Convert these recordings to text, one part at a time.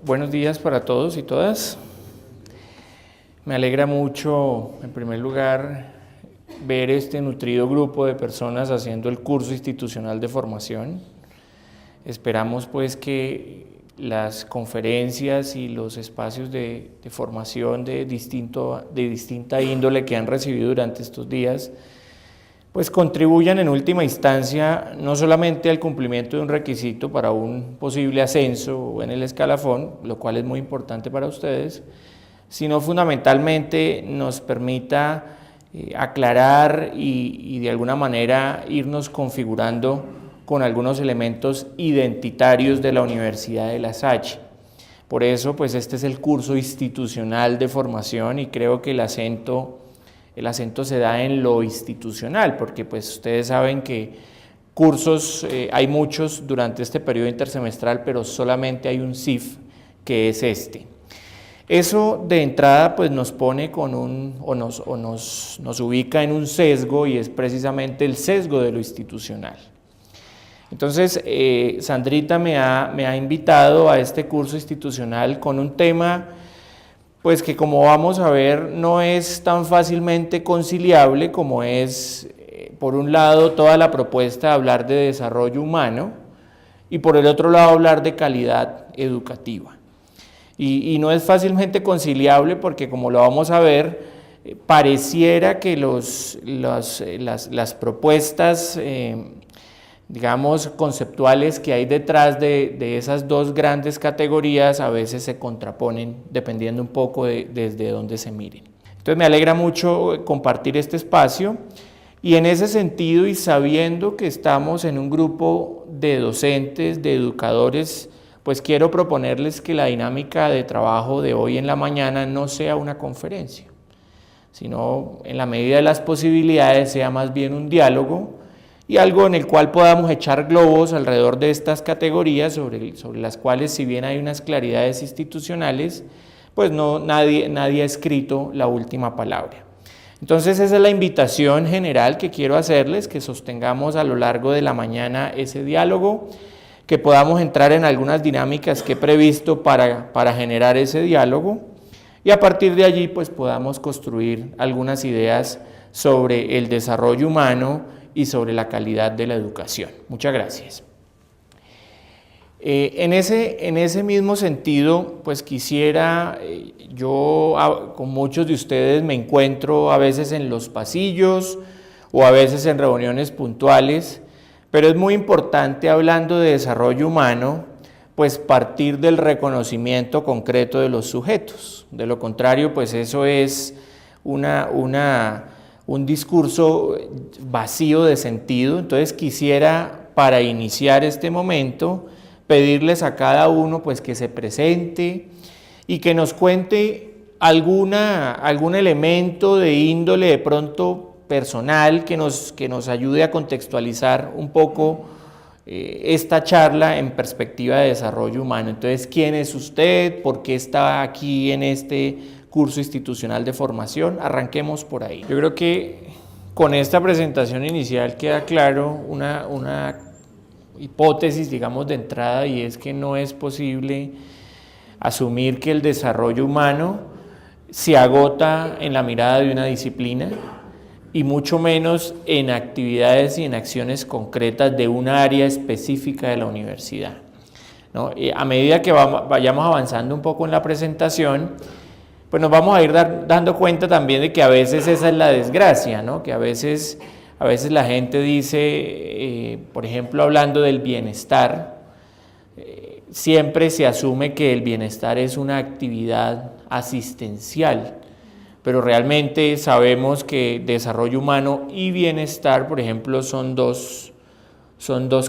Buenos días para todos y todas. Me alegra mucho, en primer lugar, ver este nutrido grupo de personas haciendo el curso institucional de formación. Esperamos pues que las conferencias y los espacios de formación de distinta índole que han recibido durante estos días pues contribuyan en última instancia no solamente al cumplimiento de un requisito para un posible ascenso en el escalafón, lo cual es muy importante para ustedes, sino fundamentalmente nos permita aclarar y de alguna manera irnos configurando con algunos elementos identitarios de la Universidad de La Salle. Por eso, pues este es el curso institucional de formación y creo que el acento se da en lo institucional, porque pues ustedes saben que cursos hay muchos durante este periodo intersemestral, pero solamente hay un CIF que es este. Eso de entrada pues nos pone nos ubica en un sesgo y es precisamente el sesgo de lo institucional. Entonces, Sandrita me ha invitado a este curso institucional con un tema pues que como vamos a ver no es tan fácilmente conciliable como es, por un lado, toda la propuesta de hablar de desarrollo humano y por el otro lado hablar de calidad educativa. Y no es fácilmente conciliable porque como lo vamos a ver, pareciera que las propuestas digamos, conceptuales que hay detrás de esas dos grandes categorías a veces se contraponen dependiendo un poco desde dónde se miren. Entonces me alegra mucho compartir este espacio y en ese sentido y sabiendo que estamos en un grupo de docentes, de educadores, pues quiero proponerles que la dinámica de trabajo de hoy en la mañana no sea una conferencia, sino en la medida de las posibilidades sea más bien un diálogo y algo en el cual podamos echar globos alrededor de estas categorías sobre las cuales, si bien hay unas claridades institucionales, pues nadie ha escrito la última palabra. Entonces esa es la invitación general que quiero hacerles, que sostengamos a lo largo de la mañana ese diálogo, que podamos entrar en algunas dinámicas que he previsto para generar ese diálogo y a partir de allí pues podamos construir algunas ideas sobre el desarrollo humano y sobre la calidad de la educación. Muchas gracias. En ese mismo sentido, pues quisiera, yo con muchos de ustedes me encuentro a veces en los pasillos o a veces en reuniones puntuales, pero es muy importante hablando de desarrollo humano, pues partir del reconocimiento concreto de los sujetos. De lo contrario, pues eso es un discurso vacío de sentido. Entonces quisiera, para iniciar este momento, pedirles a cada uno pues que se presente y que nos cuente algún elemento de índole de pronto personal que nos ayude a contextualizar un poco esta charla en perspectiva de desarrollo humano. Entonces, ¿quién es usted? ¿Por qué está aquí en este curso institucional de formación? Arranquemos por ahí. Yo creo que con esta presentación inicial queda claro una hipótesis, digamos, de entrada, y es que no es posible asumir que el desarrollo humano se agota en la mirada de una disciplina y mucho menos en actividades y en acciones concretas de un área específica de la universidad, ¿no? A medida que vayamos avanzando un poco en la presentación, pues nos vamos a ir dando cuenta también de que a veces esa es la desgracia, ¿no? Que a veces la gente dice, por ejemplo, hablando del bienestar, siempre se asume que el bienestar es una actividad asistencial, pero realmente sabemos que desarrollo humano y bienestar, por ejemplo, son dos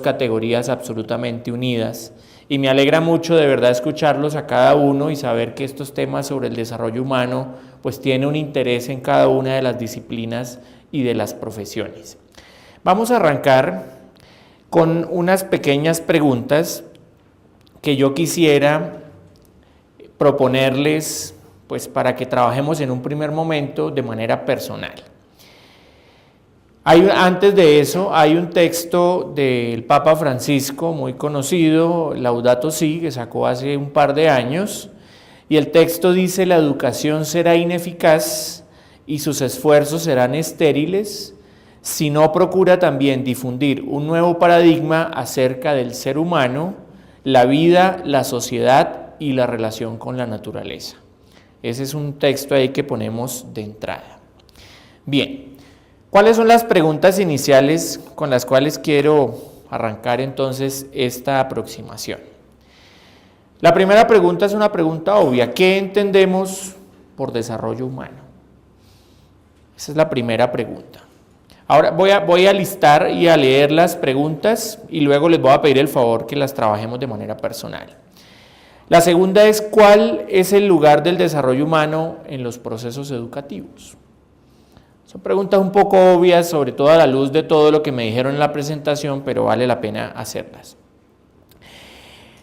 categorías absolutamente unidas. Y me alegra mucho de verdad escucharlos a cada uno y saber que estos temas sobre el desarrollo humano pues tienen un interés en cada una de las disciplinas y de las profesiones. Vamos a arrancar con unas pequeñas preguntas que yo quisiera proponerles pues para que trabajemos en un primer momento de manera personal. Antes de eso hay un texto del Papa Francisco muy conocido, Laudato Si, que sacó hace un par de años, y el texto dice: la educación será ineficaz y sus esfuerzos serán estériles si no procura también difundir un nuevo paradigma acerca del ser humano, la vida, la sociedad y la relación con la naturaleza. Ese es un texto ahí que ponemos de entrada. Bien. ¿Cuáles son las preguntas iniciales con las cuales quiero arrancar entonces esta aproximación? La primera pregunta es una pregunta obvia. ¿Qué entendemos por desarrollo humano? Esa es la primera pregunta. Ahora voy a listar y a leer las preguntas y luego les voy a pedir el favor que las trabajemos de manera personal. La segunda es: ¿cuál es el lugar del desarrollo humano en los procesos educativos? Son preguntas un poco obvias, sobre todo a la luz de todo lo que me dijeron en la presentación, pero vale la pena hacerlas.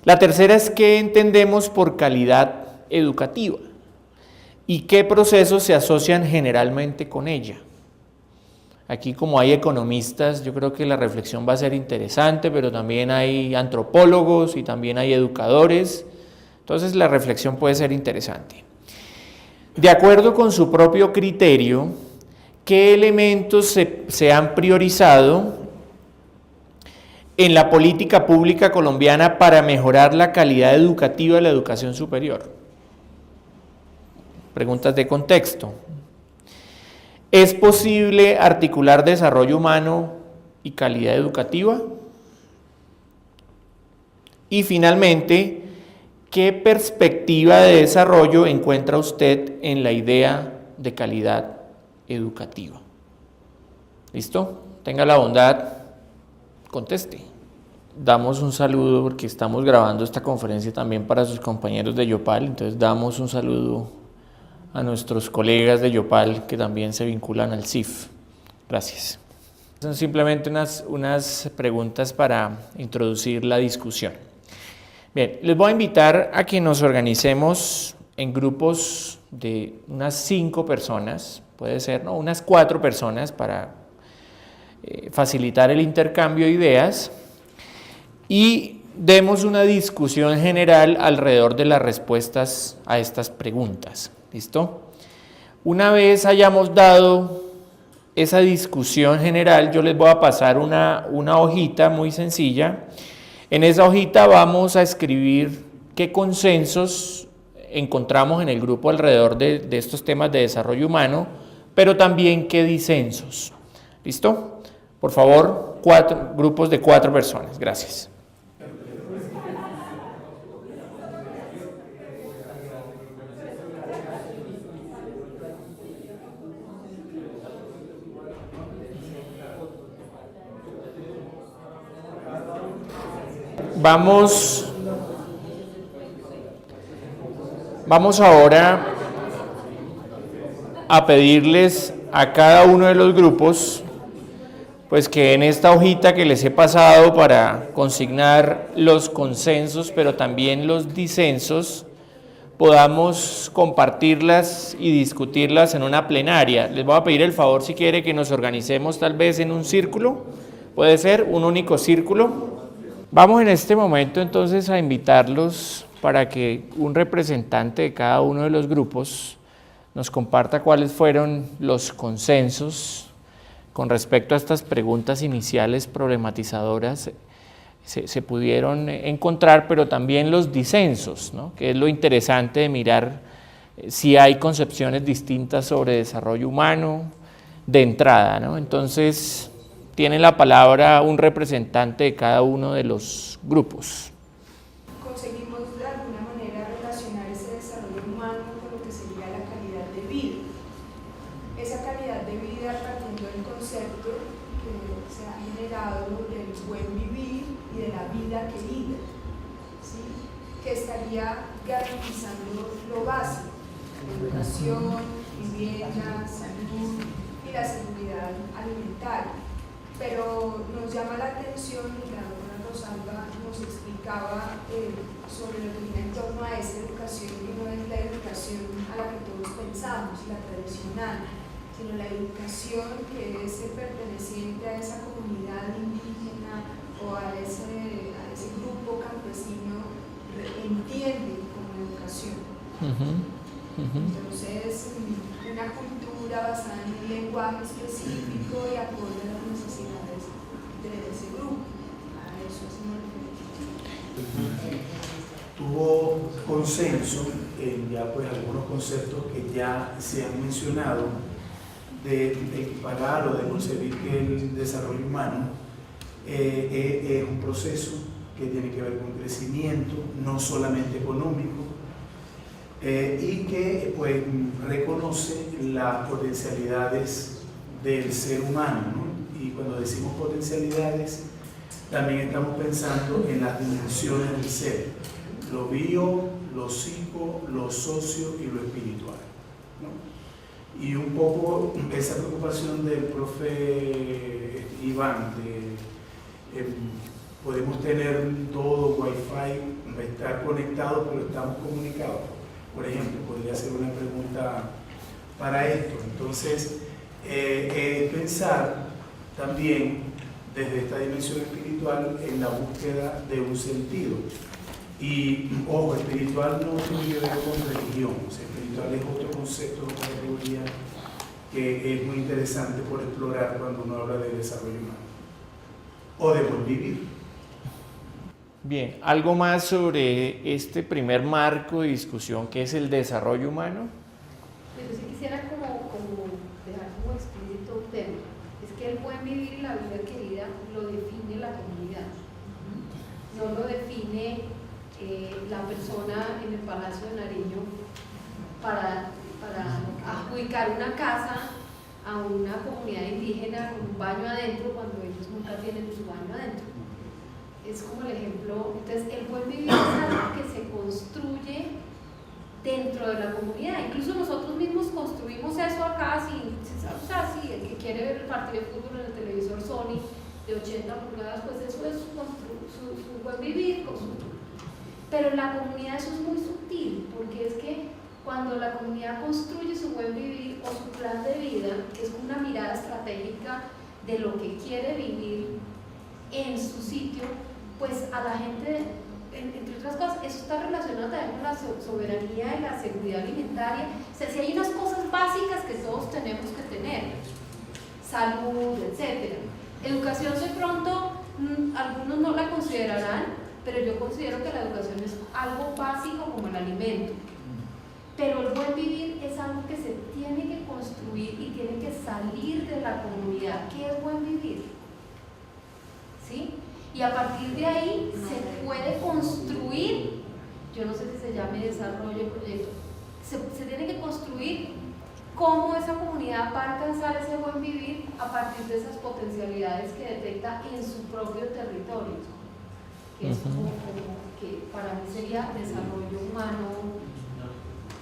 La tercera es: ¿qué entendemos por calidad educativa? ¿Y qué procesos se asocian generalmente con ella? Aquí, como hay economistas, yo creo que la reflexión va a ser interesante, pero también hay antropólogos y también hay educadores, entonces la reflexión puede ser interesante. De acuerdo con su propio criterio, ¿qué elementos se han priorizado en la política pública colombiana para mejorar la calidad educativa de la educación superior? Preguntas de contexto. ¿Es posible articular desarrollo humano y calidad educativa? Y finalmente, ¿qué perspectiva de desarrollo encuentra usted en la idea de calidad educativa? ¿Listo? Tenga la bondad, conteste. Damos un saludo porque estamos grabando esta conferencia también para sus compañeros de Yopal, entonces damos un saludo a nuestros colegas de Yopal que también se vinculan al CIF. Gracias. Son simplemente unas preguntas para introducir la discusión. Bien, les voy a invitar a que nos organicemos en grupos de unas 5 personas, puede ser, ¿no? Unas 4 personas para facilitar el intercambio de ideas y demos una discusión general alrededor de las respuestas a estas preguntas. ¿Listo? Una vez hayamos dado esa discusión general, yo les voy a pasar una hojita muy sencilla. En esa hojita vamos a escribir qué consensos encontramos en el grupo alrededor de estos temas de desarrollo humano, pero también qué disensos. ¿Listo? Por favor, grupos de 4 personas. Gracias. Vamos ahora a pedirles a cada uno de los grupos, pues que en esta hojita que les he pasado para consignar los consensos, pero también los disensos, podamos compartirlas y discutirlas en una plenaria. Les voy a pedir el favor, si quiere, que nos organicemos tal vez en un círculo, puede ser un único círculo. Vamos en este momento entonces a invitarlos para que un representante de cada uno de los grupos nos comparta cuáles fueron los consensos con respecto a estas preguntas iniciales problematizadoras se pudieron encontrar, pero también los disensos, ¿no? Que es lo interesante de mirar si hay concepciones distintas sobre desarrollo humano de entrada, ¿no? Entonces, tiene la palabra un representante de cada uno de los grupos. Conseguimos de alguna manera relacionar ese desarrollo humano con lo que sería la calidad de vida. Esa calidad de vida partiendo del concepto que se ha generado del buen vivir y de la vida querida, ¿sí? Que estaría garantizando lo básico: educación, vivienda, salud y la seguridad alimentaria. Pero nos llama la atención, y la doctora Rosalba nos explicaba sobre lo que viene en torno a esta educación, que no es la educación a la que todos pensamos, la tradicional, sino la educación que ese perteneciente a esa comunidad indígena o a ese grupo campesino entiende como educación. Entonces, una cultura basada en un lenguaje específico y acorde a las necesidades de ese grupo. A eso es muy diferente. Tuvo consenso en ya pues algunos conceptos que ya se han mencionado de equiparar o de concebir que el desarrollo humano es un proceso que tiene que ver con crecimiento, no solamente económico, y que pues reconoce las potencialidades del ser humano, ¿no? Y cuando decimos potencialidades, también estamos pensando en las dimensiones del ser, lo bio, lo psico, lo socio y lo espiritual, ¿no? Y un poco esa preocupación del profe Iván de podemos tener todo wifi, estar conectados, pero estamos comunicados. Por ejemplo, podría ser una pregunta para esto. Entonces, pensar también desde esta dimensión espiritual en la búsqueda de un sentido. Y, ojo, espiritual no tiene que ver con religión, o sea, espiritual es otro concepto, otra categoría que es muy interesante por explorar cuando uno habla de desarrollo humano o de buen vivir. Bien, ¿algo más sobre este primer marco de discusión que es el desarrollo humano? Pero sí quisiera como dejar como explícito un tema. Es que el buen vivir y la vida querida lo define la comunidad. No lo define la persona en el Palacio de Nariño para adjudicar una casa a una comunidad indígena con un baño adentro cuando ellos nunca tienen su baño adentro. Es como el ejemplo. Entonces, el buen vivir es algo que se construye dentro de la comunidad. Incluso nosotros mismos construimos eso acá, o sea, si el que quiere ver el partido de fútbol en el televisor Sony de 80 pulgadas, pues eso es su buen vivir. Pero en la comunidad eso es muy sutil, porque es que cuando la comunidad construye su buen vivir o su plan de vida, que es una mirada estratégica de lo que quiere vivir en su sitio, pues a la gente, entre otras cosas, eso está relacionado también con la soberanía y la seguridad alimentaria. O sea, si hay unas cosas básicas que todos tenemos que tener, salud, etc. Educación de pronto, algunos no la considerarán, pero yo considero que la educación es algo básico como el alimento. Pero el buen vivir es algo que se tiene que construir y tiene que salir de la comunidad. ¿Qué es buen vivir? ¿Sí? Y a partir de ahí se puede construir, yo no sé si se llame desarrollo, proyecto, se tiene que construir cómo esa comunidad va a alcanzar ese buen vivir a partir de esas potencialidades que detecta en su propio territorio, que es como que para mí sería desarrollo humano,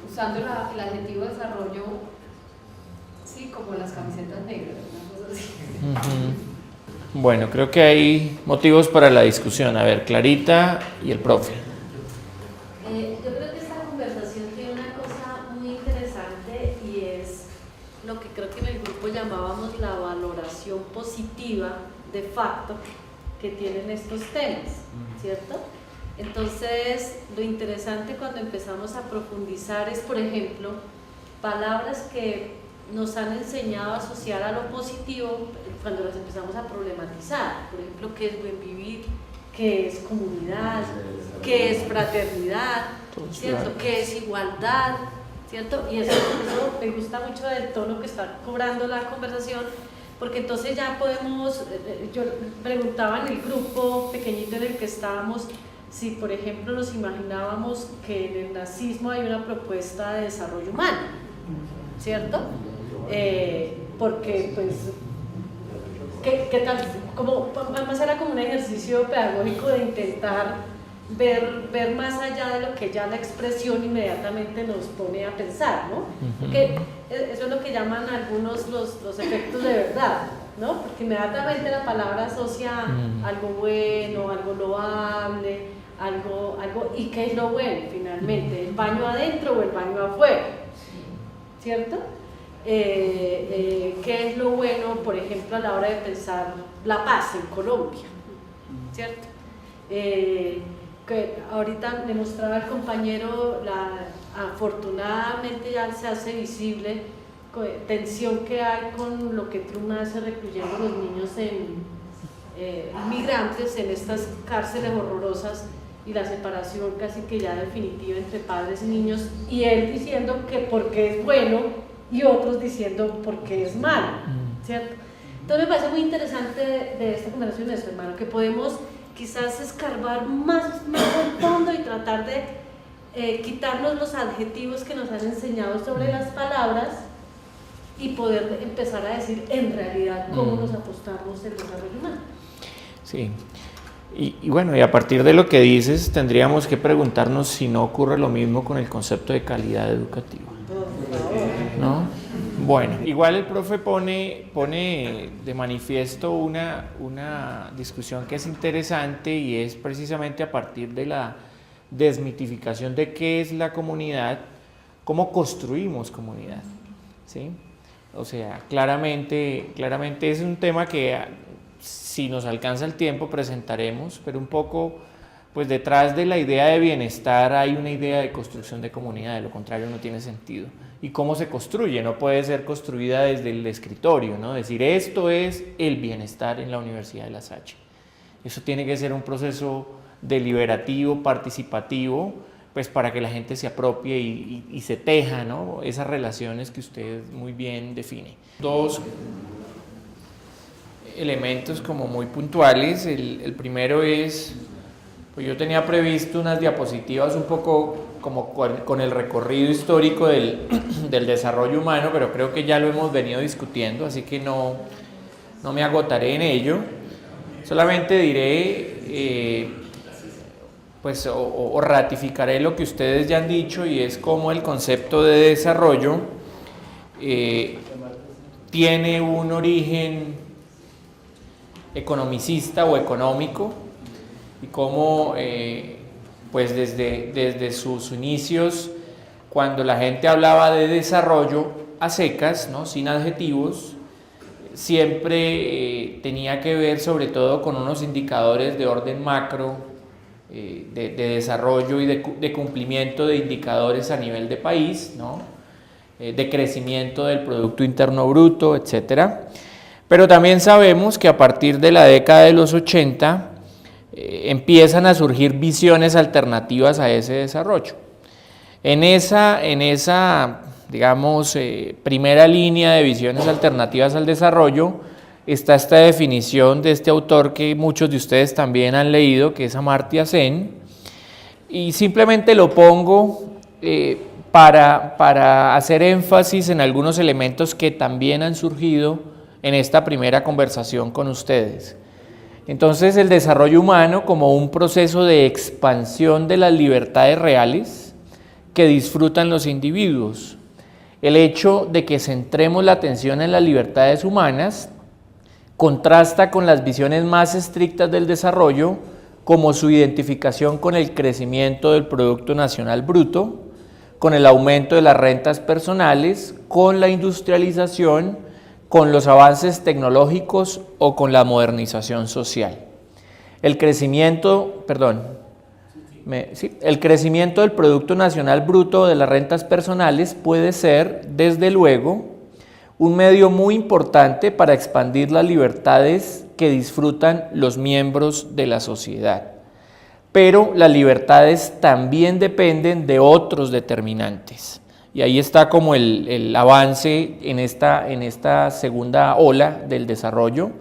usando el adjetivo desarrollo, sí, como las camisetas negras, una cosa así. Bueno, creo que hay motivos para la discusión. A ver, Clarita y el profe. Yo creo que esta conversación tiene una cosa muy interesante y es lo que creo que en el grupo llamábamos la valoración positiva de facto que tienen estos temas, ¿cierto? Entonces, lo interesante cuando empezamos a profundizar es, por ejemplo, palabras que nos han enseñado a asociar a lo positivo cuando las empezamos a problematizar. Por ejemplo, ¿qué es buen vivir? ¿Qué es comunidad? ¿Qué es fraternidad? ¿Cierto? ¿Qué es igualdad? ¿Cierto? Y eso me gusta mucho del tono que está cobrando la conversación, porque entonces ya podemos, yo preguntaba en el grupo pequeñito en el que estábamos, si por ejemplo nos imaginábamos que en el nazismo hay una propuesta de desarrollo humano, ¿cierto? Porque pues, ¿qué tal? Además era como un ejercicio pedagógico de intentar ver más allá de lo que ya la expresión inmediatamente nos pone a pensar, ¿no? Porque eso es lo que llaman algunos los efectos de verdad, ¿no? Porque inmediatamente la palabra asocia algo bueno, algo loable, algo, ¿y qué es lo bueno finalmente? ¿El baño adentro o el baño afuera? ¿Cierto? qué es lo bueno, por ejemplo, a la hora de pensar la paz en Colombia, ¿cierto? Que ahorita me mostraba el compañero, afortunadamente ya se hace visible tensión que hay con lo que Trump hace recluyendo a los niños inmigrantes en estas cárceles horrorosas y la separación casi que ya definitiva entre padres y niños, y él diciendo que porque es bueno y otros diciendo porque es malo, ¿cierto? Entonces me parece muy interesante de esta conversación de eso, hermano, que podemos quizás escarbar más al fondo y tratar de quitarnos los adjetivos que nos han enseñado sobre las palabras y poder empezar a decir en realidad cómo nos apostamos el desarrollo humano. Sí, y bueno, y a partir de lo que dices, tendríamos que preguntarnos si no ocurre lo mismo con el concepto de calidad educativa, ¿no? Bueno, igual el profe pone de manifiesto una discusión que es interesante, y es precisamente a partir de la desmitificación de qué es la comunidad, cómo construimos comunidad, ¿sí? O sea, claramente es un tema que, si nos alcanza el tiempo, presentaremos, pero un poco, pues detrás de la idea de bienestar hay una idea de construcción de comunidad, de lo contrario no tiene sentido. ¿Y cómo se construye? No puede ser construida desde el escritorio, ¿no? Decir, esto es el bienestar en la Universidad de La Salle. Eso tiene que ser un proceso deliberativo, participativo, pues para que la gente se apropie y se teja, ¿no? Esas relaciones que usted muy bien define. Dos elementos como muy puntuales. El primero es, pues yo tenía previsto unas diapositivas un poco como con el recorrido histórico del desarrollo humano, pero creo que ya lo hemos venido discutiendo, así que no me agotaré en ello. Solamente diré, pues, o ratificaré lo que ustedes ya han dicho, y es cómo el concepto de desarrollo tiene un origen economicista o económico, y cómo pues desde sus inicios, cuando la gente hablaba de desarrollo a secas, ¿no? Sin adjetivos, siempre tenía que ver sobre todo con unos indicadores de orden macro, de desarrollo y de cumplimiento de indicadores a nivel de país, ¿no? De crecimiento del Producto Interno Bruto, etcétera. Pero también sabemos que a partir de la década de los 80 empiezan a surgir visiones alternativas a ese desarrollo. En esa digamos, primera línea de visiones alternativas al desarrollo está esta definición de este autor que muchos de ustedes también han leído, que es Amartya Sen, y simplemente lo pongo para hacer énfasis en algunos elementos que también han surgido en esta primera conversación con ustedes. Entonces, el desarrollo humano como un proceso de expansión de las libertades reales que disfrutan los individuos. El hecho de que centremos la atención en las libertades humanas contrasta con las visiones más estrictas del desarrollo, como su identificación con el crecimiento del Producto Nacional Bruto, con el aumento de las rentas personales, con la industrialización, con los avances tecnológicos o con la modernización social. El crecimiento del Producto Nacional Bruto de las rentas personales puede ser, desde luego, un medio muy importante para expandir las libertades que disfrutan los miembros de la sociedad. Pero las libertades también dependen de otros determinantes. Y ahí está como el avance en esta segunda ola del desarrollo,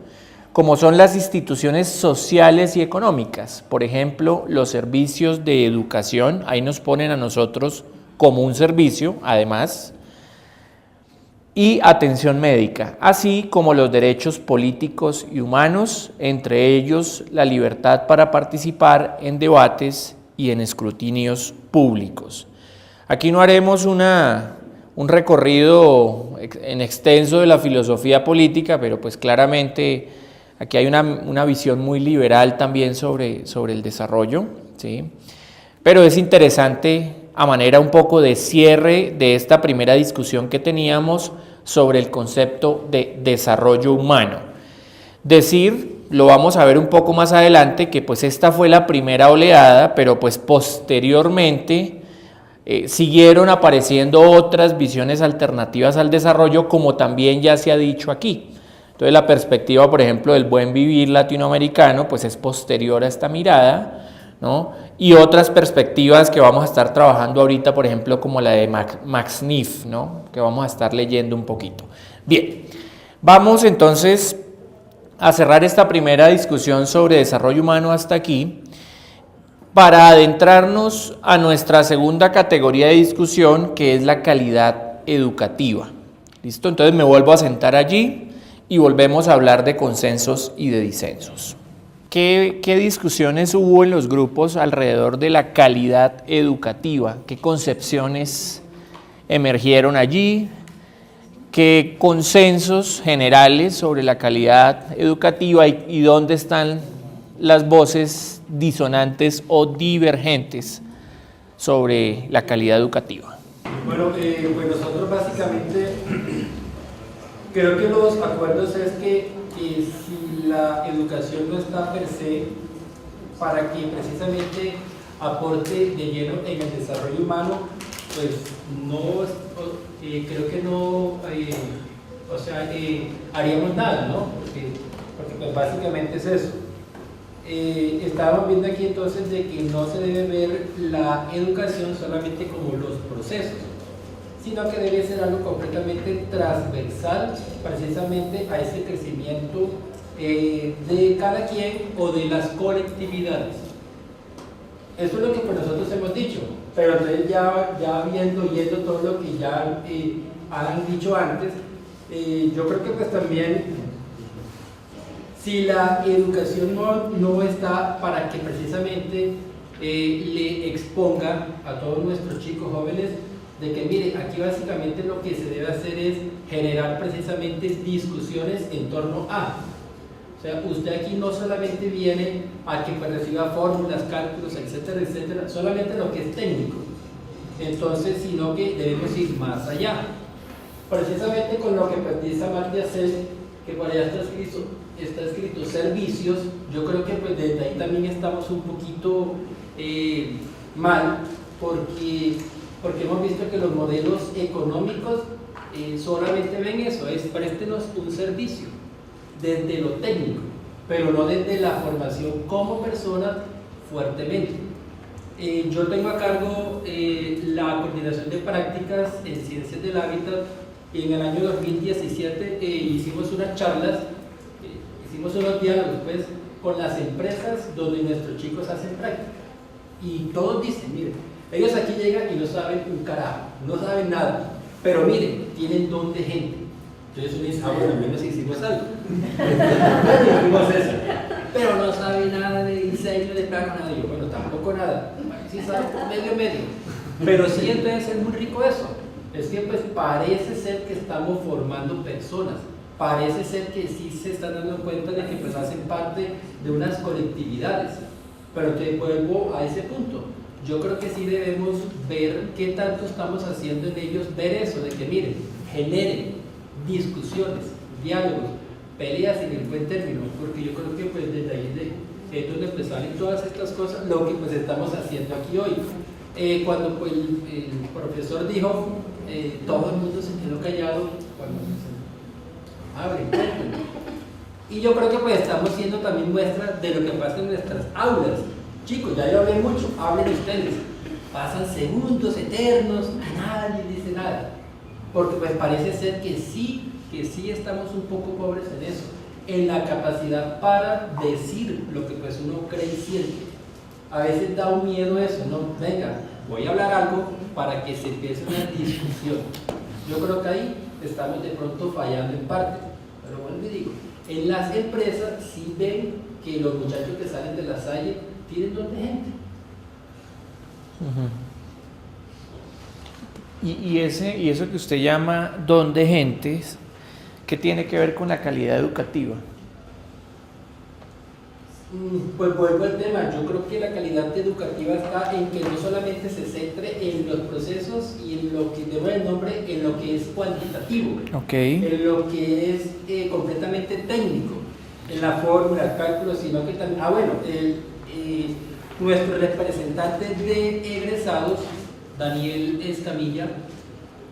como son las instituciones sociales y económicas. Por ejemplo, los servicios de educación, ahí nos ponen a nosotros como un servicio, además, y atención médica, así como los derechos políticos y humanos, entre ellos la libertad para participar en debates y en escrutinios públicos. Aquí no haremos un recorrido en extenso de la filosofía política, pero pues claramente aquí hay una visión muy liberal también sobre el desarrollo, ¿sí? Pero es interesante, a manera un poco de cierre de esta primera discusión que teníamos, sobre el concepto de desarrollo humano. Decir, lo vamos a ver un poco más adelante, que pues esta fue la primera oleada, pero pues posteriormente siguieron apareciendo otras visiones alternativas al desarrollo, como también ya se ha dicho aquí. Entonces la perspectiva, por ejemplo, del buen vivir latinoamericano, pues es posterior a esta mirada, ¿no? Y otras perspectivas que vamos a estar trabajando ahorita, por ejemplo, como la de Max Neff, ¿no? Que vamos a estar leyendo un poquito. Bien, vamos entonces a cerrar esta primera discusión sobre desarrollo humano hasta aquí, para adentrarnos a nuestra segunda categoría de discusión, que es la calidad educativa. ¿Listo? Entonces me vuelvo a sentar allí y volvemos a hablar de consensos y de disensos. ¿Qué discusiones hubo en los grupos alrededor de la calidad educativa? ¿Qué concepciones emergieron allí? ¿Qué consensos generales sobre la calidad educativa y dónde están las voces disonantes o divergentes sobre la calidad educativa? Bueno, pues nosotros básicamente creo que los acuerdos es que si la educación no está per se para que precisamente aporte de lleno en el desarrollo humano, pues no, creo que no, haríamos nada, ¿no? Porque pues básicamente es eso. Estábamos viendo aquí entonces de que no se debe ver la educación solamente como los procesos, sino que debe ser algo completamente transversal precisamente a ese crecimiento de cada quien o de las colectividades. Eso es lo que pues nosotros hemos dicho, pero entonces ya oyendo todo lo que ya han dicho antes, yo creo que pues también si la educación no está para que precisamente le exponga a todos nuestros chicos jóvenes de que mire, aquí básicamente lo que se debe hacer es generar precisamente discusiones en torno a. O sea, usted aquí no solamente viene a que pues reciba fórmulas, cálculos, etcétera, etcétera, solamente lo que es técnico. Entonces, sino que debemos ir más allá. Precisamente con lo que dice Amartya Sen, que por allá está escrito servicios, yo creo que pues desde ahí también estamos un poquito mal, porque hemos visto que los modelos económicos solamente ven eso, es préstenos un servicio desde lo técnico, pero no desde la formación como persona fuertemente. Yo tengo a cargo la coordinación de prácticas en ciencias del hábitat y en el año 2017 hicimos unas charlas, hicimos unos diálogos pues, con las empresas donde nuestros chicos hacen práctica y todos dicen, miren, ellos aquí llegan y no saben un carajo, no saben nada, pero miren, tienen don de gente. Entonces uno dice, bueno, al menos hicimos algo. Hicimos eso. Pero no sabe nada de diseño, de plano, nada. Yo, bueno, tampoco nada. Sí sabe medio. Pero sí, entonces es muy rico eso. Es que pues parece ser que estamos formando personas. Parece ser que sí se están dando cuenta de que pues hacen parte de unas colectividades. Pero te vuelvo a ese punto. Yo creo que sí debemos ver qué tanto estamos haciendo en ellos, ver eso, de que miren, generen discusiones, diálogos, peleas en el buen término, porque yo creo que pues desde ahí es donde pues salen todas estas cosas, lo que pues estamos haciendo aquí hoy. Cuando pues, el profesor dijo, todo el mundo se quedó callado cuando se abre, y yo creo que pues estamos siendo también muestra de lo que pasa en nuestras aulas. Chicos, ya yo hablé mucho, hablen ustedes. Pasan segundos eternos, nadie dice nada. Porque pues parece ser que sí estamos un poco pobres en eso, en la capacidad para decir lo que pues uno cree y siente. A veces da un miedo eso, ¿no? Venga, voy a hablar algo para que se empiece una discusión. Yo creo que ahí estamos de pronto fallando en parte. Pero bueno, les digo, en las empresas sí ven que los muchachos que salen de la Salle tienen don de gente. Y eso que usted llama don de gentes, ¿qué tiene que ver con la calidad educativa? Pues vuelvo al tema, yo creo que la calidad educativa está en que no solamente se centre en los procesos y en lo que debo el nombre, en lo que es cuantitativo, en lo que es completamente técnico, en la fórmula, el cálculo, sino que también, nuestro representante de egresados, Daniel Escamilla,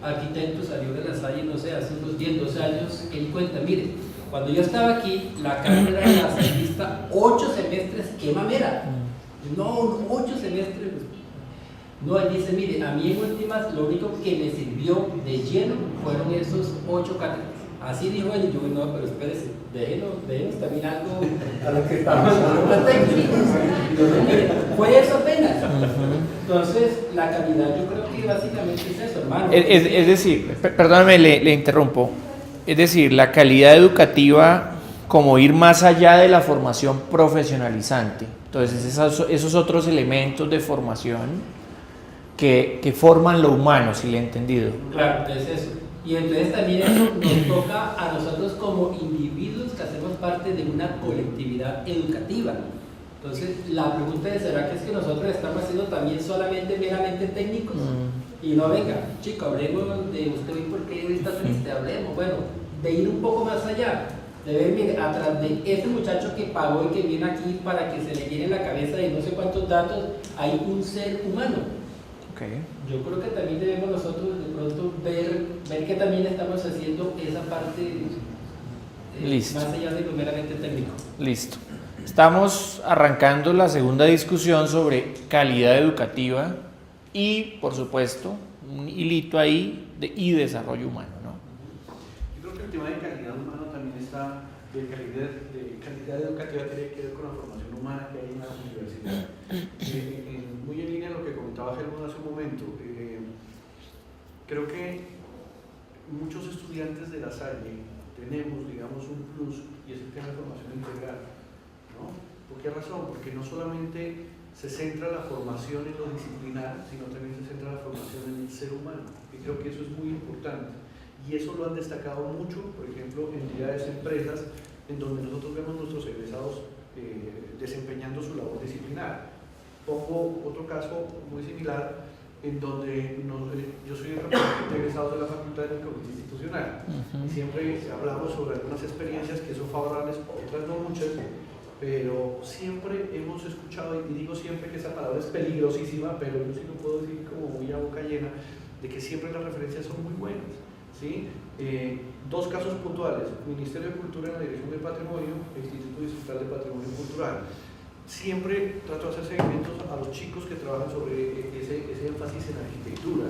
arquitecto, salió de La Salle, no sé, hace unos 10, 12 años, él cuenta, mire, cuando yo estaba aquí, la carrera de la salista, 8 semestres, qué mamera. No, 8 semestres. No, él dice, mire, a mí en últimas, lo único que me sirvió de lleno fueron esos 8 cátedras. Así dijo él, y yo, no, pero espérese, déjenos también algo a lo que estamos hablando técnicos. Entonces, mire, fue eso apenas. Entonces, la calidad yo creo que básicamente es eso, hermano. Es decir, perdóname, le interrumpo. Es decir, la calidad educativa como ir más allá de la formación profesionalizante. Entonces, esos otros elementos de formación que forman lo humano, si le he entendido. Claro, es eso. Y entonces también eso nos toca a nosotros como individuos que hacemos parte de una colectividad educativa. Entonces, la pregunta es, ¿será que es que nosotros estamos siendo también solamente meramente técnicos? Y no, venga, chico, hablemos de usted hoy por qué está triste, hablemos, bueno, de ir un poco más allá, de ver, mire, atrás de ese muchacho que pagó y que viene aquí para que se le llene la cabeza de no sé cuántos datos, hay un ser humano. Okay. Yo creo que también debemos nosotros de pronto ver que también estamos haciendo esa parte Listo. más allá de lo meramente técnico. Listo. Estamos arrancando la segunda discusión sobre calidad educativa y, por supuesto, un hilito ahí y desarrollo humano, ¿no? Yo creo que el tema de calidad humana también está, de calidad educativa tiene que ver con la formación humana que hay en la universidad. Muy en línea a lo que comentaba Helmut hace un momento, creo que muchos estudiantes de La Salle tenemos, digamos, un plus y es el tema de formación integral, ¿no? ¿Por qué razón? Porque no solamente se centra la formación en lo disciplinar, sino también se centra la formación en el ser humano, y creo que eso es muy importante. Y eso lo han destacado mucho, por ejemplo, en entidades empresas, en donde nosotros vemos nuestros egresados desempeñando su labor disciplinar. Pongo otro caso muy similar, en donde yo soy el representante de egresados de la Facultad de Economía Institucional, y siempre hablamos sobre algunas experiencias que son favorables, otras no muchas, pero siempre hemos escuchado, y digo siempre que esa palabra es peligrosísima, pero yo sí lo puedo decir como muy a boca llena, de que siempre las referencias son muy buenas, ¿sí? Dos casos puntuales: Ministerio de Cultura en la Dirección de Patrimonio, Instituto Distrital de Patrimonio Cultural. Siempre trato de hacer seguimientos a los chicos que trabajan sobre ese énfasis en arquitectura,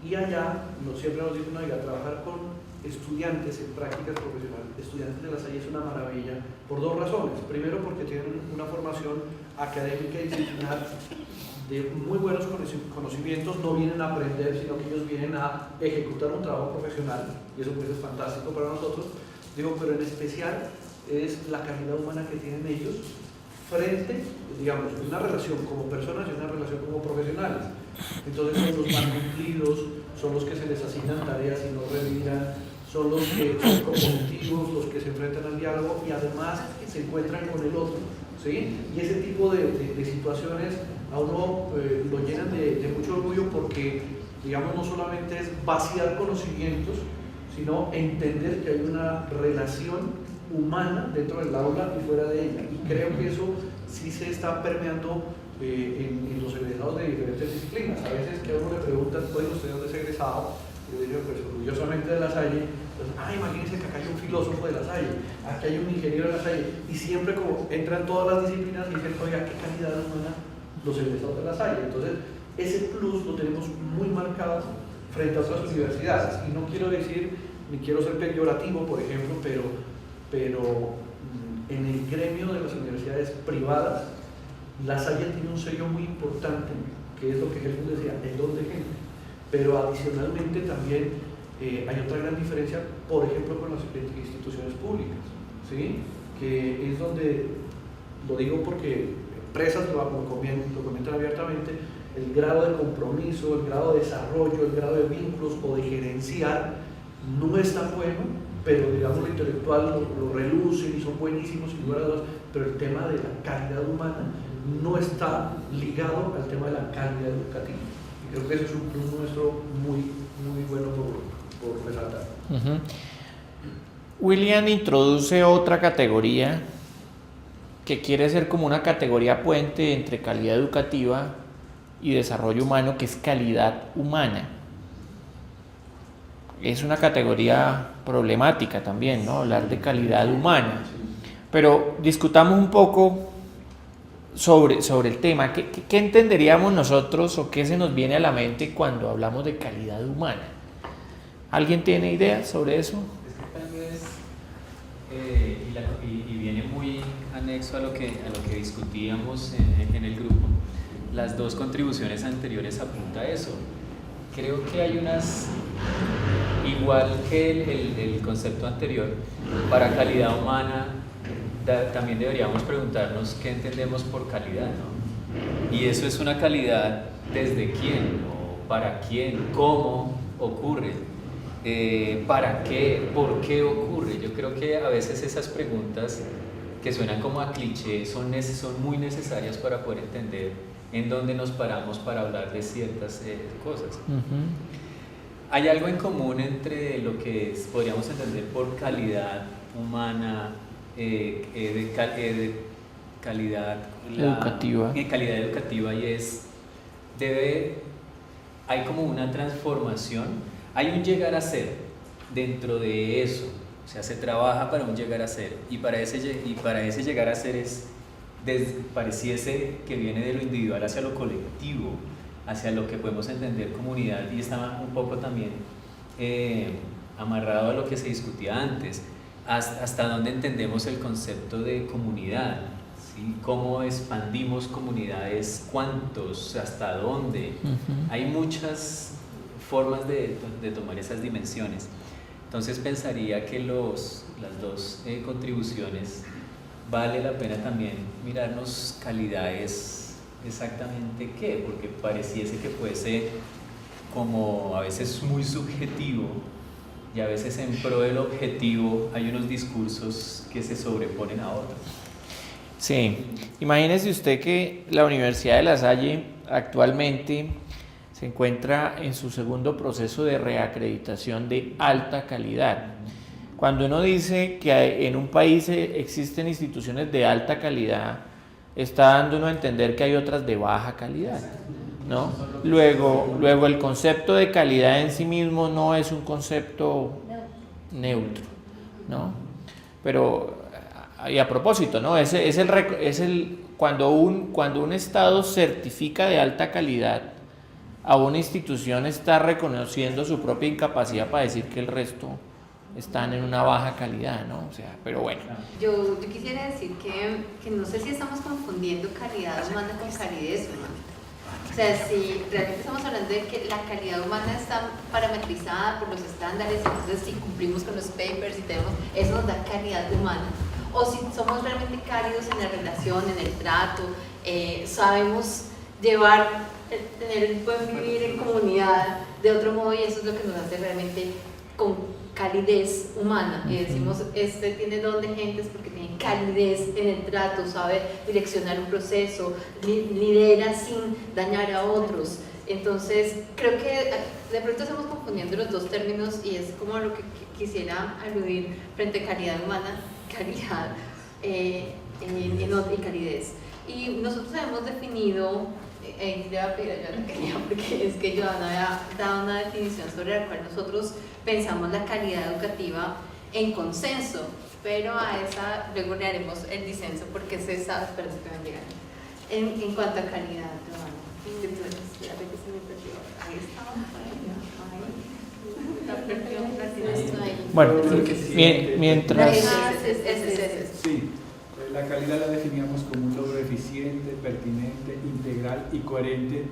y allá siempre nos dicen, oiga, trabajar con estudiantes en prácticas profesionales, estudiantes de La Salle, es una maravilla por dos razones. Primero, porque tienen una formación académica y disciplinar de muy buenos conocimientos, no vienen a aprender, sino que ellos vienen a ejecutar un trabajo profesional, y eso pues es fantástico para nosotros. Digo, pero en especial es la calidad humana que tienen ellos frente, digamos, una relación como personas y una relación como profesionales. Entonces son los más cumplidos, son los que se les asignan tareas y no reviran, son los que son competitivos, los que se enfrentan al diálogo y además se encuentran con el otro, ¿sí? Y ese tipo de situaciones a uno lo llenan de mucho orgullo, porque, digamos, no solamente es vaciar conocimientos, sino entender que hay una relación humana dentro del aula y fuera de ella, y creo que eso sí se está permeando en los egresados de diferentes disciplinas. A veces que a uno le preguntan, ¿puede usted dónde es egresado? Yo digo, pues orgullosamente de La Salle. Entonces, imagínense que acá hay un filósofo de La Salle, aquí hay un ingeniero de La Salle, y siempre como entran todas las disciplinas y dicen, oiga, qué calidad humana los egresados de La Salle. Entonces, ese plus lo tenemos muy marcado frente a otras universidades, y no quiero decir, ni quiero ser peyorativo, por ejemplo, pero en el gremio de las universidades privadas, La Salle tiene un sello muy importante, que es lo que Jesús decía, el don de gente. Pero adicionalmente también hay otra gran diferencia, por ejemplo, con las instituciones públicas, ¿sí? Que es donde, lo digo porque empresas lo comentan abiertamente, el grado de compromiso, el grado de desarrollo, el grado de vínculos o de gerenciar no es tan bueno, pero digamos lo intelectual lo relucen y son buenísimos, sin lugar a dudas, pero el tema de la calidad humana no está ligado al tema de la calidad educativa. Y creo que eso es un plus nuestro muy bueno por resaltar. William introduce otra categoría que quiere ser como una categoría puente entre calidad educativa y desarrollo humano, que es calidad humana. Es una categoría problemática también, ¿no? Hablar de calidad humana. Pero discutamos un poco sobre el tema. ¿Qué entenderíamos nosotros o qué se nos viene a la mente cuando hablamos de calidad humana? ¿Alguien tiene ideas sobre eso? Es que tal vez, y viene muy anexo a lo que discutíamos en el grupo, las dos contribuciones anteriores apunta a eso. Creo que hay igual que el concepto anterior, para calidad humana también deberíamos preguntarnos qué entendemos por calidad, ¿no? Y eso es una calidad desde quién, o para quién, cómo ocurre, para qué, por qué ocurre. Yo creo que a veces esas preguntas que suenan como a cliché son muy necesarias para poder entender en dónde nos paramos para hablar de ciertas cosas. Hay algo en común entre lo que podríamos entender por calidad humana, calidad educativa, y hay como una transformación, hay un llegar a ser dentro de eso, o sea, se trabaja para un llegar a ser, y para ese llegar a ser pareciese que viene de lo individual hacia lo colectivo, hacia lo que podemos entender comunidad, y está un poco también amarrado a lo que se discutía antes, hasta dónde entendemos el concepto de comunidad, ¿sí? Cómo expandimos comunidades, cuántos, hasta dónde. Hay muchas formas de tomar esas dimensiones. Entonces pensaría que las dos contribuciones vale la pena también mirarnos calidades exactamente qué, porque pareciese que fuese como a veces muy subjetivo, y a veces en pro del objetivo hay unos discursos que se sobreponen a otros. Sí, imagínese usted que la Universidad de La Salle actualmente se encuentra en su segundo proceso de reacreditación de alta calidad. Cuando uno dice que en un país existen instituciones de alta calidad, está dando uno a entender que hay otras de baja calidad, ¿no? Luego el concepto de calidad en sí mismo no es un concepto neutro, ¿no? Pero, y a propósito, ¿no? Cuando un Estado certifica de alta calidad a una institución, está reconociendo su propia incapacidad para decir que el resto están en una baja calidad, ¿no? O sea, pero bueno. Yo quisiera decir que no sé si estamos confundiendo calidad humana con calidez humana. O sea, si realmente estamos hablando de que la calidad humana está parametrizada por los estándares, entonces si cumplimos con los papers y tenemos, eso nos da calidad humana. O si somos realmente cálidos en la relación, en el trato, sabemos tener el buen vivir en comunidad de otro modo, y eso es lo que nos hace realmente con calidez humana. Y decimos, tiene don de gentes porque tiene calidez en el trato, sabe direccionar un proceso, lidera sin dañar a otros. Entonces, creo que de pronto estamos confundiendo los dos términos, y es como lo que quisiera aludir frente a calidad humana, calidad y calidez. Y nosotros hemos definido, le voy a pedir a Joana, porque es que Joana había dado una definición sobre la cual nosotros pensamos la calidad educativa en consenso, pero a esa luego le haremos el disenso, porque se sabe, espera que me llegan. En cuanto a calidad, Joana, entonces, ya ve que se me perdió. Ahí estamos, ahí. Bueno, mientras... Sí, la calidad la definíamos como un logro eficiente, pertinente, integral y coherente,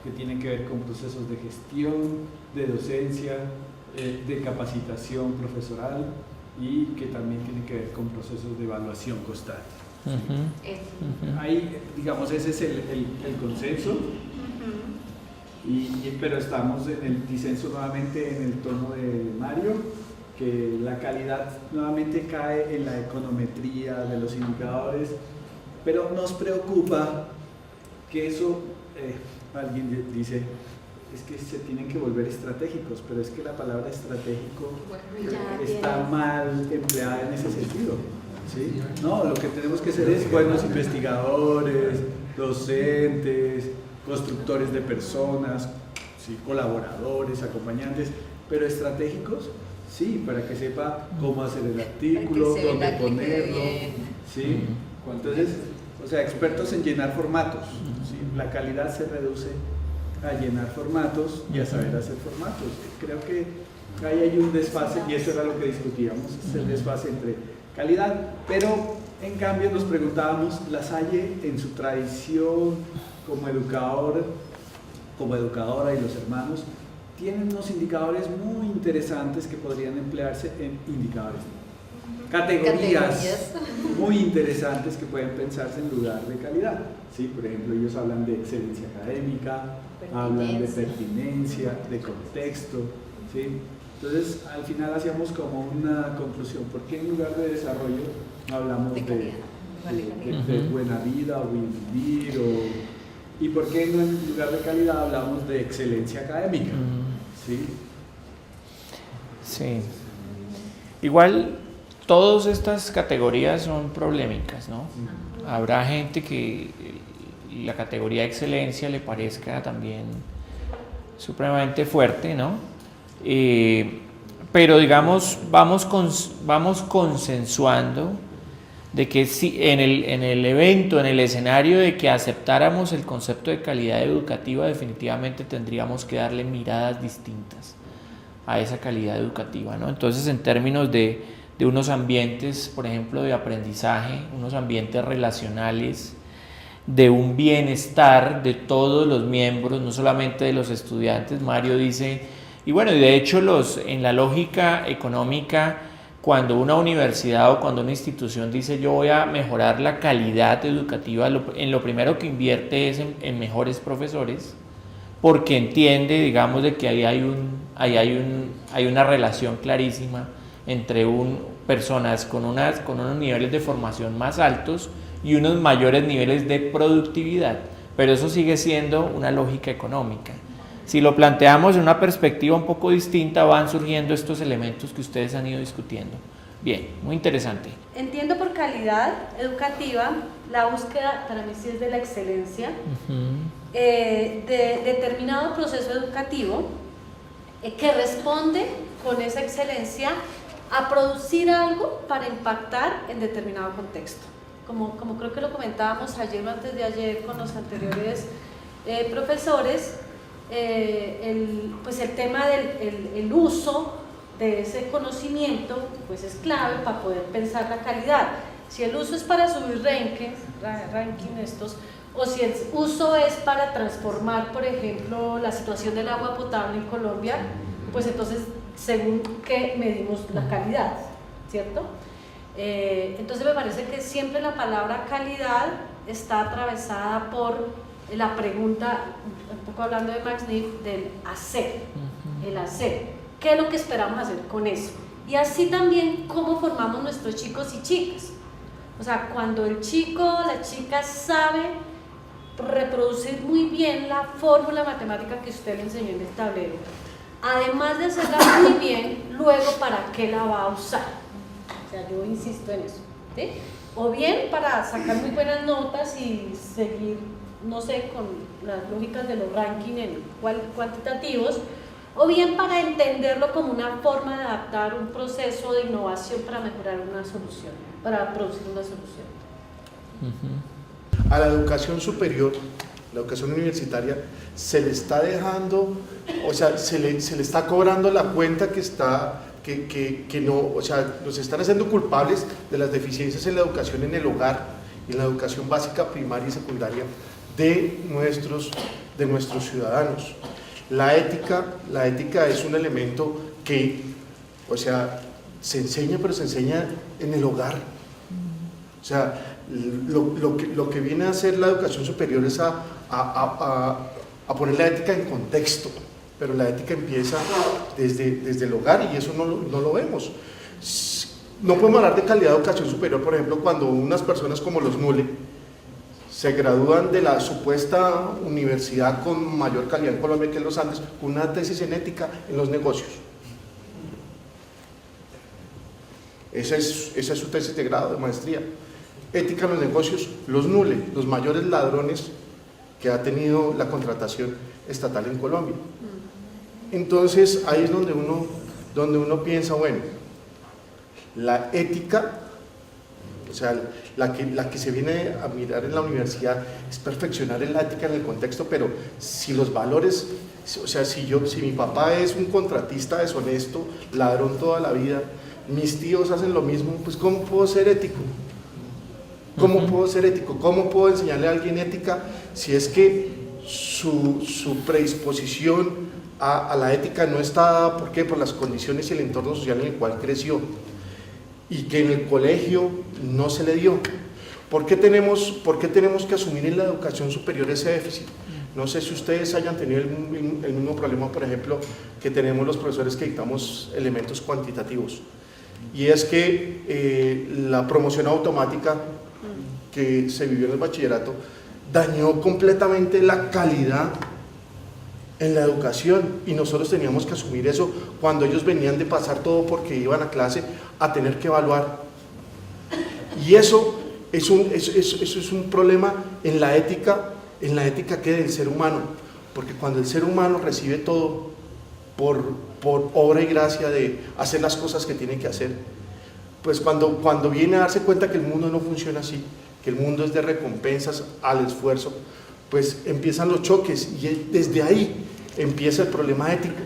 que tiene que ver con procesos de gestión, de docencia, de capacitación profesoral, y que también tiene que ver con procesos de evaluación constante. Ahí, digamos, ese es el consenso, pero estamos en el disenso nuevamente en el tono de Mario, que la calidad nuevamente cae en la econometría de los indicadores, pero nos preocupa que eso, alguien dice, es que se tienen que volver estratégicos, pero es que la palabra estratégico está mal empleada en ese sentido, ¿sí? No, lo que tenemos que ser es buenos investigadores, docentes, constructores de personas, ¿sí? Colaboradores, acompañantes, pero estratégicos, sí, para que sepa cómo hacer el artículo, dónde ponerlo, ¿sí? Entonces, o sea, expertos en llenar formatos, ¿sí? La calidad se reduce a llenar formatos y a saber hacer formatos. Creo que ahí hay un desfase, y eso era lo que discutíamos, es el desfase entre calidad, pero en cambio nos preguntábamos, ¿la Salle en su tradición como educador, como educadora y los hermanos, tienen unos indicadores muy interesantes que podrían emplearse en indicadores? Categorías muy interesantes que pueden pensarse en lugar de calidad, ¿sí? Por ejemplo, ellos hablan de excelencia académica, hablan de pertinencia, de contexto, ¿sí? Entonces, al final hacíamos como una conclusión, ¿por qué en lugar de desarrollo hablamos de buena vida o bien vivir? ¿Y por qué no en lugar de calidad hablamos de excelencia académica? ¿Sí? Sí. Igual, todas estas categorías son problemáticas, ¿no? Habrá gente que la categoría de excelencia le parezca también supremamente fuerte, ¿no? Pero digamos, vamos consensuando de que si en el evento, en el escenario de que aceptáramos el concepto de calidad educativa, definitivamente tendríamos que darle miradas distintas a esa calidad educativa, ¿no? Entonces, en términos de unos ambientes, por ejemplo, de aprendizaje, unos ambientes relacionales, de un bienestar de todos los miembros, no solamente de los estudiantes. Mario dice, y bueno, de hecho en la lógica económica, cuando una universidad o cuando una institución dice yo voy a mejorar la calidad educativa, en lo primero que invierte es en mejores profesores, porque entiende, digamos, de que ahí hay una relación clarísima entre personas con unos niveles de formación más altos y unos mayores niveles de productividad, pero eso sigue siendo una lógica económica. Si lo planteamos en una perspectiva un poco distinta, van surgiendo estos elementos que ustedes han ido discutiendo. Bien, muy interesante. Entiendo por calidad educativa la búsqueda, para mí sí es de la excelencia, de determinado proceso educativo que responde con esa excelencia a producir algo para impactar en determinado contexto. Como creo que lo comentábamos ayer o antes de ayer con los anteriores profesores, pues el tema del uso de ese conocimiento pues es clave para poder pensar la calidad. Si el uso es para subir ranking estos, o si el uso es para transformar, por ejemplo, la situación del agua potable en Colombia, pues entonces según qué medimos la calidad, ¿cierto? Entonces me parece que siempre la palabra calidad está atravesada por la pregunta, un poco hablando de Max Neff, del hacer, el hacer. ¿Qué es lo que esperamos hacer con eso? Y así también cómo formamos nuestros chicos y chicas. O sea, cuando el chico, la chica sabe reproducir muy bien la fórmula matemática que usted le enseñó en el tablero, además de hacerla muy bien, luego para qué la va a usar. O sea, yo insisto en eso, ¿sí? O bien para sacar muy buenas notas y seguir, no sé, con las lógicas de los rankings cuantitativos, o bien para entenderlo como una forma de adaptar un proceso de innovación para mejorar una solución, para producir una solución. A la educación superior, la educación universitaria, se le está dejando, o sea, se le está cobrando la cuenta que no, o sea, nos están haciendo culpables de las deficiencias en la educación en el hogar, en la educación básica, primaria y secundaria de nuestros ciudadanos. La ética es un elemento que, o sea, se enseña, pero se enseña en el hogar. O sea, lo que viene a hacer la educación superior es a poner la ética en contexto, pero la ética empieza desde el hogar y eso no lo vemos. No podemos hablar de calidad de educación superior, por ejemplo, cuando unas personas como los NULE se gradúan de la supuesta universidad con mayor calidad en Colombia, que es los Andes, con una tesis en ética en los negocios. Esa es su tesis de grado, de maestría. Ética en los negocios, los NULE, los mayores ladrones que ha tenido la contratación estatal en Colombia. Entonces, ahí es donde uno piensa, bueno, la ética, o sea, la que se viene a mirar en la universidad es perfeccionar la ética en el contexto, pero si los valores, o sea, si mi papá es un contratista deshonesto, ladrón toda la vida, mis tíos hacen lo mismo, pues ¿cómo puedo ser ético? ¿Cómo puedo ser ético? ¿Cómo puedo enseñarle a alguien ética si es que su predisposición a la ética no está dada, ¿por qué? Por las condiciones y el entorno social en el cual creció, y que en el colegio no se le dio? ¿Por qué tenemos que asumir en la educación superior ese déficit? No sé si ustedes hayan tenido el mismo problema, por ejemplo, que tenemos los profesores que dictamos elementos cuantitativos, y es que la promoción automática que se vivió en el bachillerato dañó completamente la calidad en la educación, y nosotros teníamos que asumir eso cuando ellos venían de pasar todo porque iban a clase a tener que evaluar, y eso es un problema en la ética que del ser humano, porque cuando el ser humano recibe todo por obra y gracia de hacer las cosas que tiene que hacer, pues cuando viene a darse cuenta que el mundo no funciona así, que el mundo es de recompensas al esfuerzo, pues empiezan los choques y desde ahí empieza el problema ético.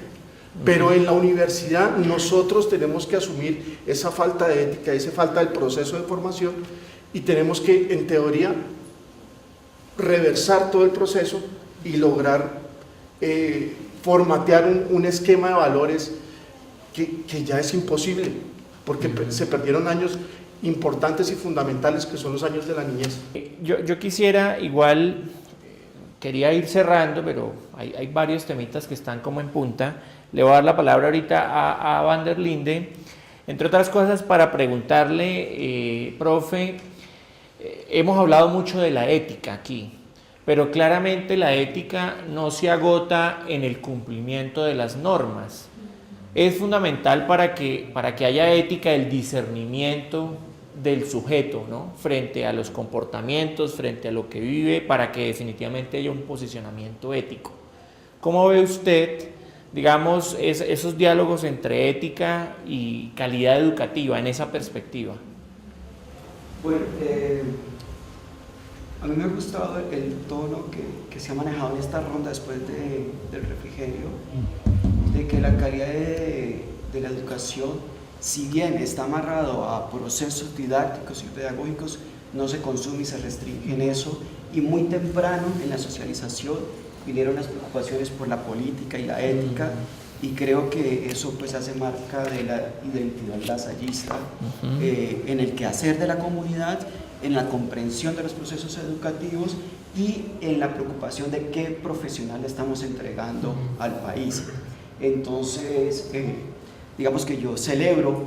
Pero en la universidad nosotros tenemos que asumir esa falta de ética, esa falta del proceso de formación, y tenemos que, en teoría, reversar todo el proceso y lograr formatear un esquema de valores que ya es imposible, porque se perdieron años importantes y fundamentales que son los años de la niñez. Yo quisiera, igual, quería ir cerrando, pero hay varios temitas que están como en punta. Le voy a dar la palabra ahorita a Van der Linde, entre otras cosas para preguntarle, profe, hemos hablado mucho de la ética aquí, pero claramente la ética no se agota en el cumplimiento de las normas. Es fundamental para que haya ética el discernimiento del sujeto, ¿no? Frente a los comportamientos, frente a lo que vive, para que definitivamente haya un posicionamiento ético. ¿Cómo ve usted, digamos, esos diálogos entre ética y calidad educativa en esa perspectiva? Bueno, a mí me ha gustado el tono que se ha manejado en esta ronda después del refrigerio, de que la calidad de la educación, si bien está amarrado a procesos didácticos y pedagógicos, no se consume y se restringe en eso, y muy temprano en la socialización vinieron las preocupaciones por la política y la ética, y creo que eso pues hace marca de la identidad lasallista, en el quehacer de la comunidad, en la comprensión de los procesos educativos y en la preocupación de qué profesional estamos entregando al país. Entonces, digamos que yo celebro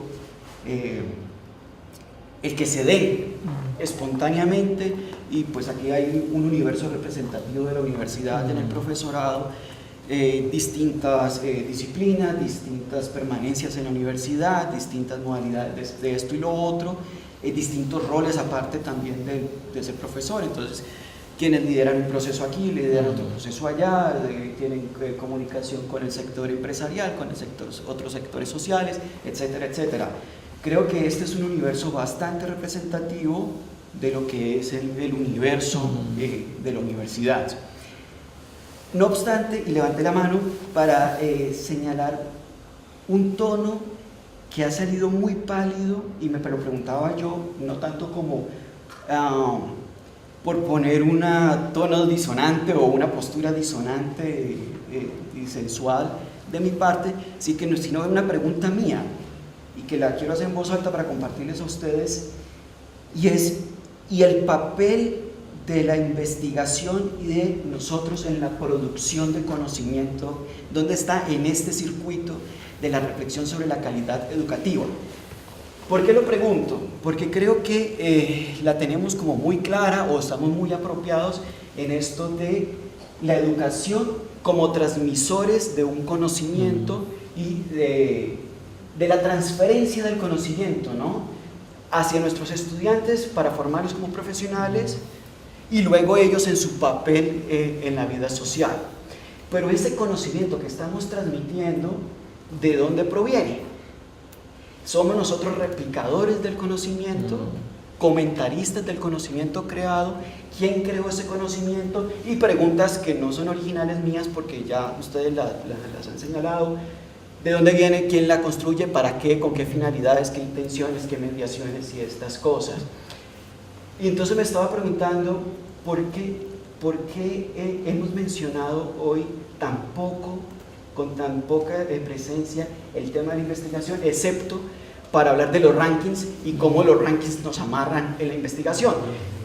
el que se dé espontáneamente, y pues aquí hay un universo representativo de la universidad en el profesorado, distintas disciplinas, distintas permanencias en la universidad, distintas modalidades de esto y lo otro, distintos roles aparte también de ser profesor. Entonces, quienes lideran un proceso aquí, lideran otro proceso allá, tienen comunicación con el sector empresarial, con otros sectores sociales, etcétera, etcétera. Creo que este es un universo bastante representativo de lo que es el universo de la universidad. No obstante, y levanté la mano para señalar un tono que ha salido muy pálido, y me lo preguntaba yo, no tanto como por poner un tono disonante o una postura disonante y sensual de mi parte, sino una pregunta mía, y que la quiero hacer en voz alta para compartirles a ustedes, y el papel de la investigación y de nosotros en la producción de conocimiento, ¿dónde está en este circuito de la reflexión sobre la calidad educativa? ¿Por qué lo pregunto? Porque creo que la tenemos como muy clara o estamos muy apropiados en esto de la educación como transmisores de un conocimiento y de la transferencia del conocimiento, ¿no?, hacia nuestros estudiantes para formarlos como profesionales y luego ellos en su papel en la vida social. Pero ese conocimiento que estamos transmitiendo, ¿de dónde proviene? ¿Somos nosotros replicadores del conocimiento, comentaristas del conocimiento creado? ¿Quién creó ese conocimiento? Y preguntas que no son originales mías porque ya ustedes las han señalado. ¿De dónde viene? ¿Quién la construye? ¿Para qué? ¿Con qué finalidades? ¿Qué intenciones? ¿Qué mediaciones? Y estas cosas. Y entonces me estaba preguntando ¿por qué hemos mencionado hoy con tan poca presencia el tema de la investigación, excepto para hablar de los rankings y cómo los rankings nos amarran en la investigación?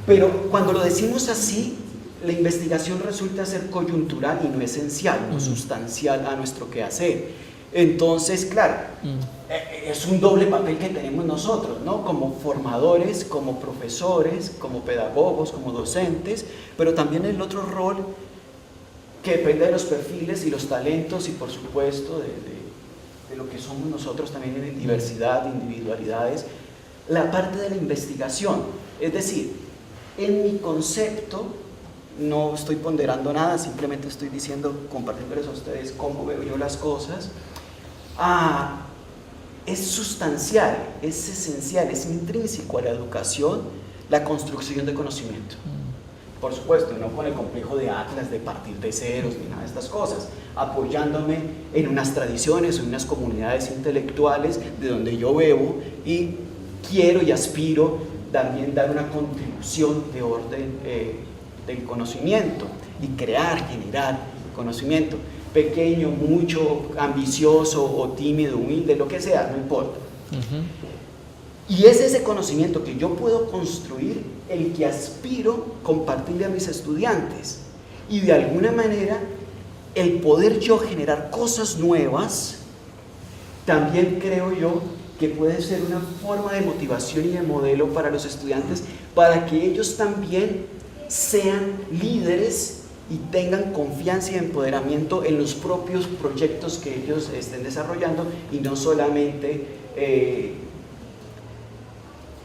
Pero cuando lo decimos así, la investigación resulta ser coyuntural y no esencial, no sustancial a nuestro quehacer. Entonces, claro, es un doble papel que tenemos nosotros, ¿no? Como formadores, como profesores, como pedagogos, como docentes, pero también el otro rol que depende de los perfiles y los talentos y por supuesto de lo que somos nosotros también en diversidad, individualidades, la parte de la investigación. Es decir, en mi concepto, no estoy ponderando nada, simplemente estoy compartiéndoles a ustedes cómo veo yo las cosas. Es sustancial, es esencial, es intrínseco a la educación la construcción de conocimiento. Por supuesto, no con el complejo de Atlas de partir de ceros ni nada de estas cosas, apoyándome en unas tradiciones, en unas comunidades intelectuales de donde yo bebo y quiero y aspiro también dar una contribución de orden del conocimiento y generar conocimiento. Pequeño, mucho, ambicioso o tímido, humilde, lo que sea, no importa. Y es ese conocimiento que yo puedo construir el que aspiro compartirle a mis estudiantes. Y de alguna manera, el poder yo generar cosas nuevas, también creo yo que puede ser una forma de motivación y de modelo para los estudiantes, para que ellos también sean líderes y tengan confianza y empoderamiento en los propios proyectos que ellos estén desarrollando y no solamente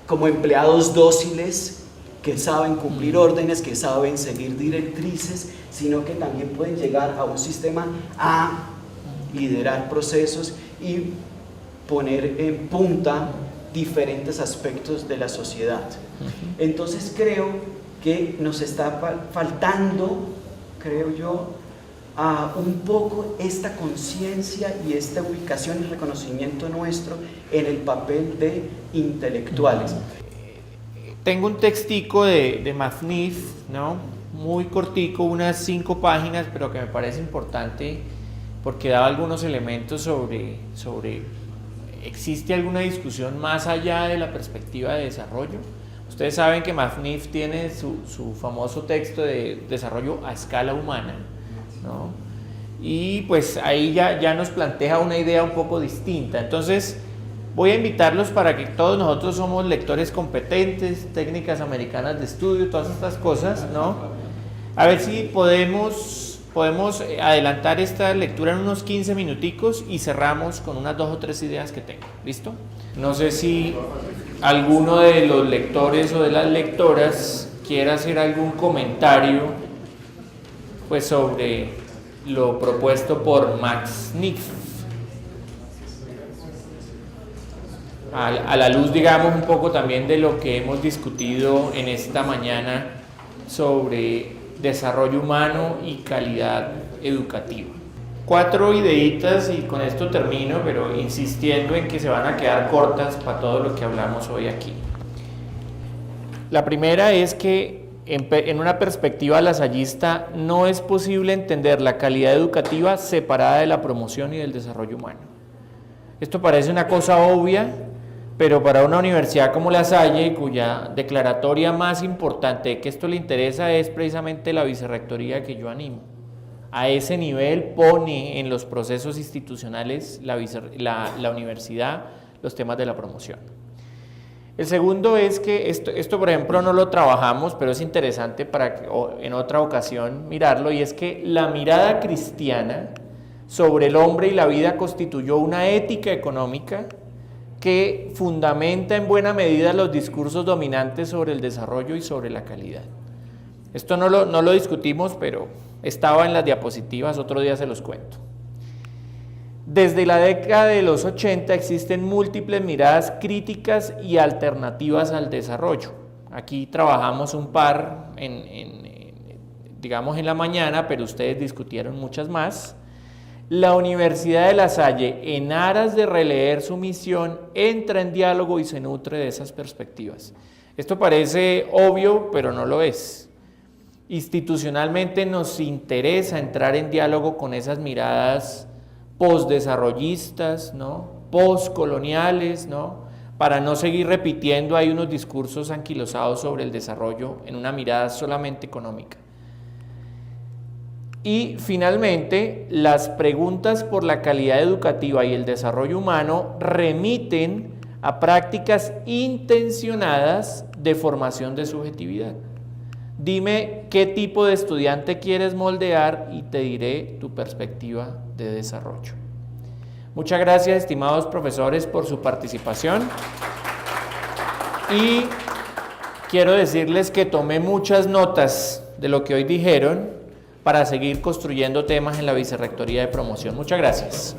como empleados dóciles que saben cumplir órdenes, que saben seguir directrices, sino que también pueden llegar a un sistema a liderar procesos y poner en punta diferentes aspectos de la sociedad. Entonces creo que nos está faltando, creo yo, un poco esta conciencia y esta ubicación y reconocimiento nuestro en el papel de intelectuales. Tengo un textico de Mafnif, ¿no?, muy cortico, unas 5 páginas, pero que me parece importante porque da algunos elementos sobre ¿existe alguna discusión más allá de la perspectiva de desarrollo? Ustedes saben que Mafnif tiene su famoso texto de desarrollo a escala humana, ¿no? Y pues ahí ya nos plantea una idea un poco distinta. Entonces voy a invitarlos para que todos nosotros somos lectores competentes, técnicas americanas de estudio, todas estas cosas, ¿no? A ver si podemos adelantar esta lectura en unos 15 minuticos y cerramos con unas 2 o 3 ideas que tengo. ¿Listo? No sé si alguno de los lectores o de las lectoras quiera hacer algún comentario pues sobre lo propuesto por Max Niff. A la luz, digamos, un poco también de lo que hemos discutido en esta mañana sobre desarrollo humano y calidad educativa. 4 ideitas y con esto termino, pero insistiendo en que se van a quedar cortas para todo lo que hablamos hoy aquí. La primera es que en una perspectiva lasallista no es posible entender la calidad educativa separada de la promoción y del desarrollo humano. Esto parece una cosa obvia, pero para una universidad como La Salle, cuya declaratoria más importante de que esto le interesa es precisamente la vicerrectoría que yo animo. A ese nivel pone en los procesos institucionales la universidad los temas de la promoción. El segundo es que esto por ejemplo no lo trabajamos, pero es interesante para que, en otra ocasión mirarlo, y es que la mirada cristiana sobre el hombre y la vida constituyó una ética económica que fundamenta en buena medida los discursos dominantes sobre el desarrollo y sobre la calidad. Esto no lo discutimos, pero estaba en las diapositivas, otro día se los cuento. Desde la década de los 80 existen múltiples miradas críticas y alternativas al desarrollo. Aquí trabajamos un par, digamos en la mañana, pero ustedes discutieron muchas más. La Universidad de La Salle, en aras de releer su misión, entra en diálogo y se nutre de esas perspectivas. Esto parece obvio, pero no lo es. Institucionalmente nos interesa entrar en diálogo con esas miradas postdesarrollistas, ¿no? Postcoloniales, ¿no? Para no seguir repitiendo ahí unos discursos anquilosados sobre el desarrollo en una mirada solamente económica. Y finalmente, las preguntas por la calidad educativa y el desarrollo humano remiten a prácticas intencionadas de formación de subjetividad. Dime qué tipo de estudiante quieres moldear y te diré tu perspectiva de desarrollo. Muchas gracias, estimados profesores, por su participación. Y quiero decirles que tomé muchas notas de lo que hoy dijeron para seguir construyendo temas en la Vicerrectoría de Promoción. Muchas gracias.